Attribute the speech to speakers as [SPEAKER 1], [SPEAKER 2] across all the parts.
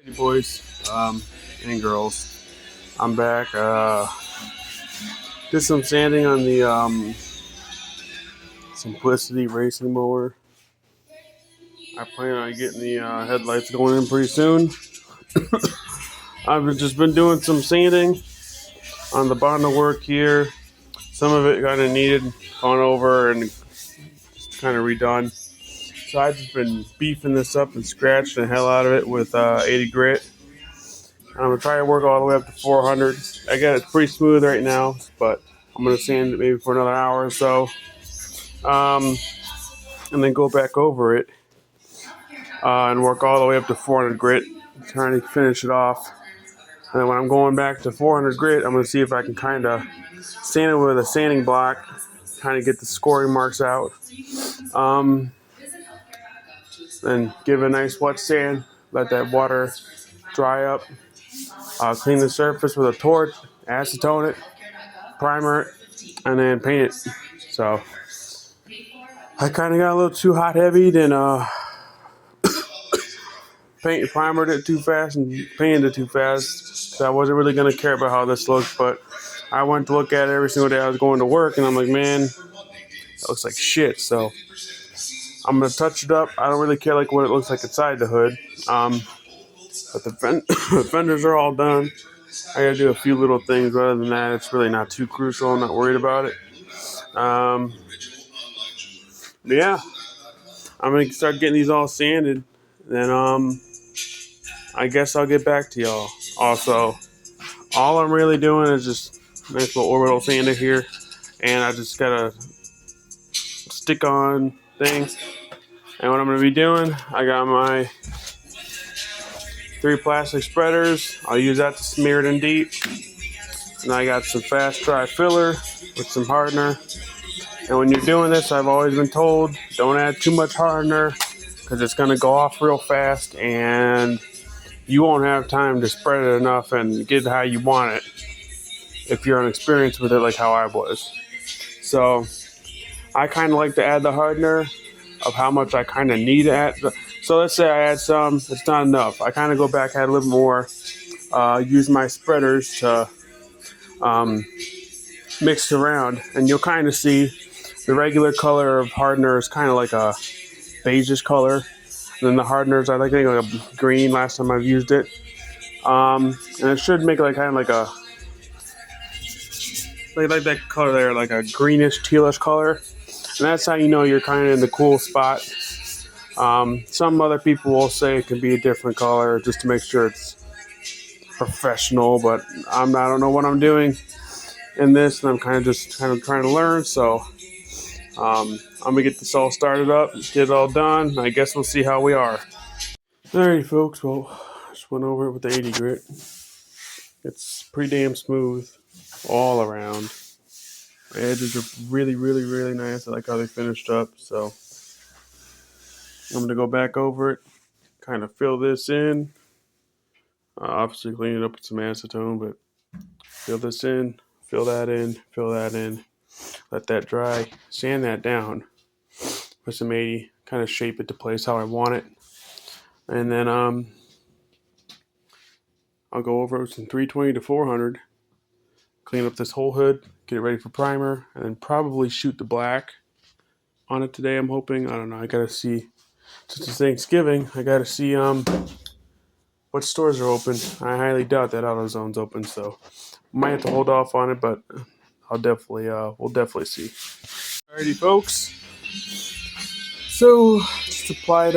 [SPEAKER 1] Hey boys and girls, I'm back. Did some sanding on the Simplicity racing mower. I plan on getting the headlights going in pretty soon. I've just been doing some sanding on the bottom work here. Some of it kind of needed gone over and just kind of redone. So I've just been beefing this up and scratching the hell out of it with 80 grit. I'm going to try to work all the way up to 400. I got it pretty smooth right now, but I'm going to sand it maybe for another hour or so. And then go back over it and work all the way up to 400 grit, trying to finish it off. And then when I'm going back to 400 grit, I'm going to see if I can kind of sand it with a sanding block, kind of get the scoring marks out. Then give it a nice wet sand, let that water dry up. Clean the surface with a torch, acetone it, primer it, and then paint it. So I kind of got a little too hot heavy, then primered it too fast and painted it too fast. So I wasn't really going to care about how this looked, but I went to look at it every single day I was going to work, and I'm like, man, that looks like shit. So I'm going to touch it up. I don't really care like what it looks like inside the hood. But the fenders are all done. I got to do a few little things. Other than that, it's really not too crucial. I'm not worried about it. But yeah, I'm going to start getting these all sanded. Then I guess I'll get back to y'all. Also, all I'm really doing is just nice little orbital sander here. And I just got a stick on thing. And what I'm going to be doing, I got my 3 plastic spreaders. I'll use that to smear it in deep. And I got some fast dry filler with some hardener. And when you're doing this, I've always been told, don't add too much hardener because it's going to go off real fast and you won't have time to spread it enough and get it how you want it if you're unexperienced with it like how I was. So I kind of like to add the hardener of how much I kind of need to add. So let's say I add some, it's not enough. I kind of go back, add a little more, use my spreaders to mix it around, and you'll kind of see the regular color of hardener is kind of like a beigeish color. And then the hardeners, I think like a green last time I've used it. And it should make like kind of like a, like that color there, like a greenish, tealish color. And that's how you know you're kind of in the cool spot. Some other people will say it can be a different color just to make sure it's professional, but I don't know what I'm doing in this, and I'm kind of trying to learn. So I'm gonna get this all started up, get it all done. I guess we'll see how we are. Alrighty, folks. Well, just went over it with the 80 grit. It's pretty damn smooth all around. The edges are really, really, really nice. I like how they finished up. So I'm going to go back over it, kind of fill this in. Obviously clean it up with some acetone, but fill this in, fill that in, fill that in. Let that dry, sand that down with some 80, kind of shape it to place how I want it. And then I'll go over it with some 320 to 400, clean up this whole hood, get it ready for primer, and then probably shoot the black on it today, I'm hoping. I don't know, I gotta see. Since it's Thanksgiving, I gotta see what stores are open. I highly doubt that AutoZone's open, so might have to hold off on it, but we'll definitely see. Alrighty, folks. So just applied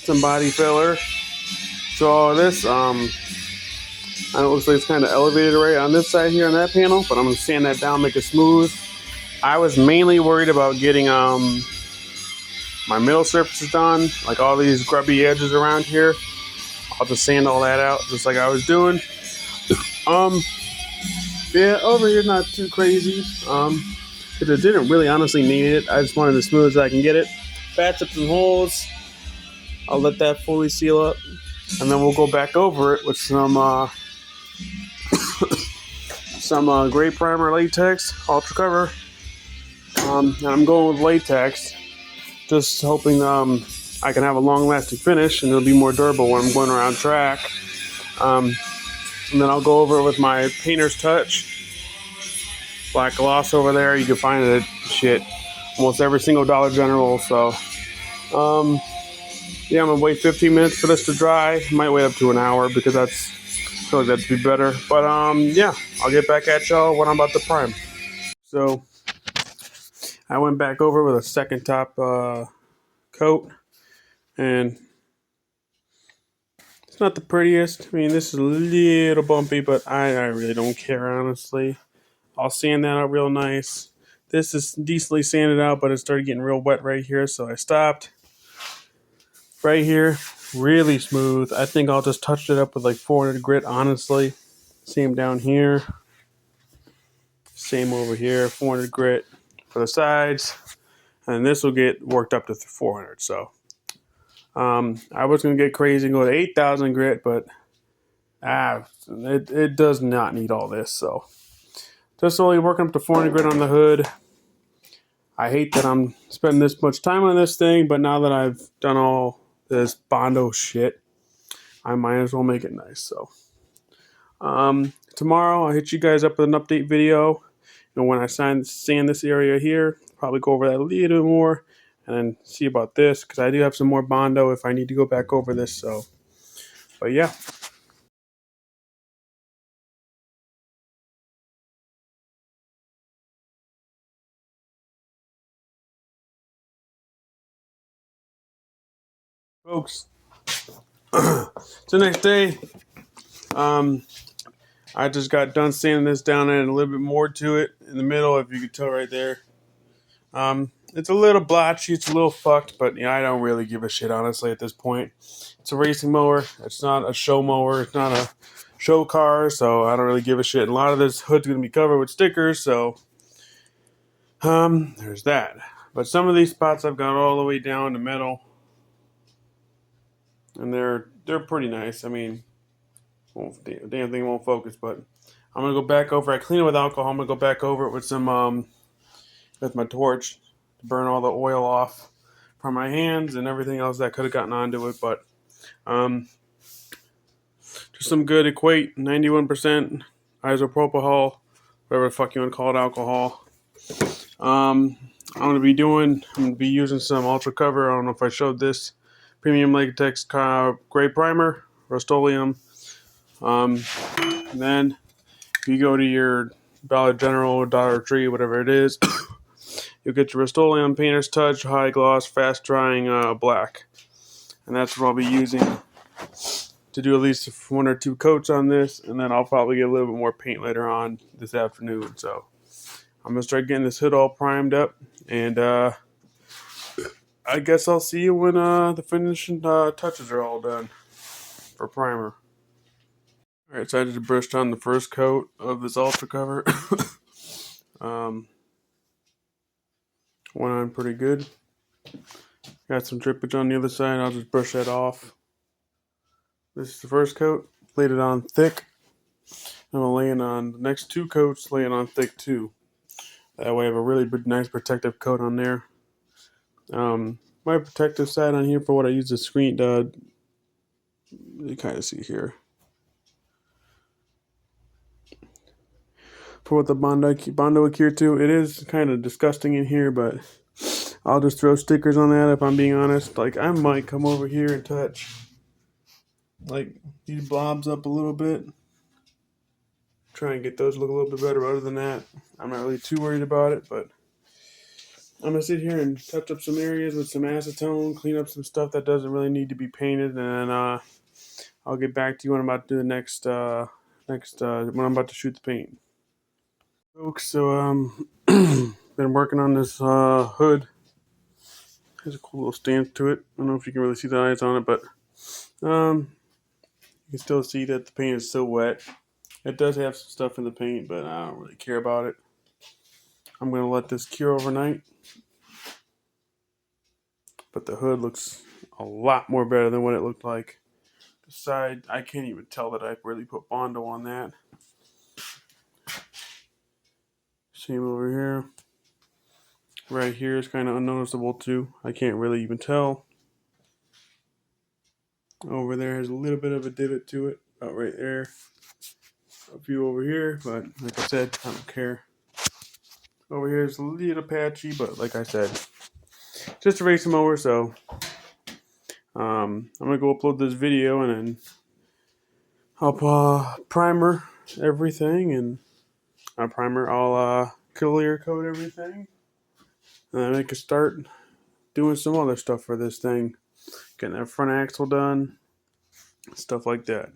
[SPEAKER 1] some body filler. So all this it looks like it's kind of elevated right on this side here on that panel, but I'm gonna sand that down, make it smooth. I was mainly worried about getting my middle surfaces done, like all these grubby edges around here. I'll just sand all that out just like I was doing. Yeah, over here not too crazy. Because it didn't really honestly need it. I just wanted as smooth as I can get it. Patch up some holes. I'll let that fully seal up, and then we'll go back over it with some gray primer latex ultra cover. And I'm going with latex, just hoping I can have a long-lasting finish, and it'll be more durable when I'm going around track. And then I'll go over it with my painter's touch, black gloss over there. You can find it at almost every single Dollar General. So, yeah, I'm gonna wait 15 minutes for this to dry. Might wait up to an hour because I feel like that'd be better. But yeah, I'll get back at y'all when I'm about to prime. So I went back over with a second top coat, and it's not the prettiest. I mean, this is a little bumpy, but I really don't care, honestly. I'll sand that out real nice. This is decently sanded out, but it started getting real wet right here, so I stopped. Right here, really smooth. I think I'll just touch it up with like 400 grit, honestly. Same down here. Same over here, 400 grit for the sides. And this will get worked up to 400, so. I was going to get crazy and go to 8,000 grit, but it does not need all this. So just only working up to 400 grit on the hood. I hate that I'm spending this much time on this thing, but now that I've done all this Bondo shit, I might as well make it nice. So tomorrow I'll hit you guys up with an update video. And when I sand this area here, probably go over that a little more and then see about this, because I do have some more Bondo if I need to go back over this. So, but yeah. Folks, it's the next day. I just got done sanding this down and a little bit more to it in the middle, if you could tell right there. It's a little blotchy, it's a little fucked, but yeah, I don't really give a shit, honestly, at this point. It's a racing mower. It's not a show mower. It's not a show car, so I don't really give a shit. And a lot of this hood's going to be covered with stickers, so there's that. But some of these spots I've got all the way down to metal, and they're pretty nice. I mean, damn thing won't focus, but I'm gonna go back over. I clean it with alcohol. I'm gonna go back over it with some with my torch to burn all the oil off from my hands and everything else that could have gotten onto it. But just some good equate 91% isopropyl, whatever the fuck you want to call it, alcohol. I'm gonna be using some Ultra Cover. I don't know if I showed this premium latex gray primer, Rust-Oleum. And then if you go to your Dollar General, Dollar Tree, whatever it is, you'll get your Rust-Oleum Painter's Touch High Gloss Fast Drying Black, and that's what I'll be using to do at least 1 or 2 coats on this, and then I'll probably get a little bit more paint later on this afternoon. So I'm gonna start getting this hood all primed up, and I guess I'll see you when the finishing touches are all done for primer. Alright, so I just brushed on the first coat of this Ultra Cover. Went on pretty good. Got some drippage on the other side. I'll just brush that off. This is the first coat. Laid it on thick. I'm laying on the next 2 coats, laying on thick too. That way I have a really nice protective coat on there. My protective side on here for what I use the screen, you kind of see here. For what the Bondo adhere to, it is kind of disgusting in here, but I'll just throw stickers on that if I'm being honest. Like, I might come over here and touch like these blobs up a little bit. Try and get those to look a little bit better. But other than that, I'm not really too worried about it, but I'm going to sit here and touch up some areas with some acetone, clean up some stuff that doesn't really need to be painted, and I'll get back to you when I'm about to do the next when I'm about to shoot the paint. Folks, so been working on this hood. Has a cool little stance to it. I don't know if you can really see the eyes on it, but you can still see that the paint is still wet. It does have some stuff in the paint, but I don't really care about it. I'm going to let this cure overnight. But the hood looks a lot more better than what it looked like. The side, I can't even tell that I really put Bondo on that. Same over here. Right here is kind of unnoticeable too. I can't really even tell. Over there has a little bit of a divot to it, about right there. A few over here, but like I said, I don't care. Over here is a little patchy, but like I said, just a racing mower. So I'm gonna go upload this video and then I'll primer everything and I'll clear coat everything, and then I can start doing some other stuff for this thing, getting that front axle done, stuff like that.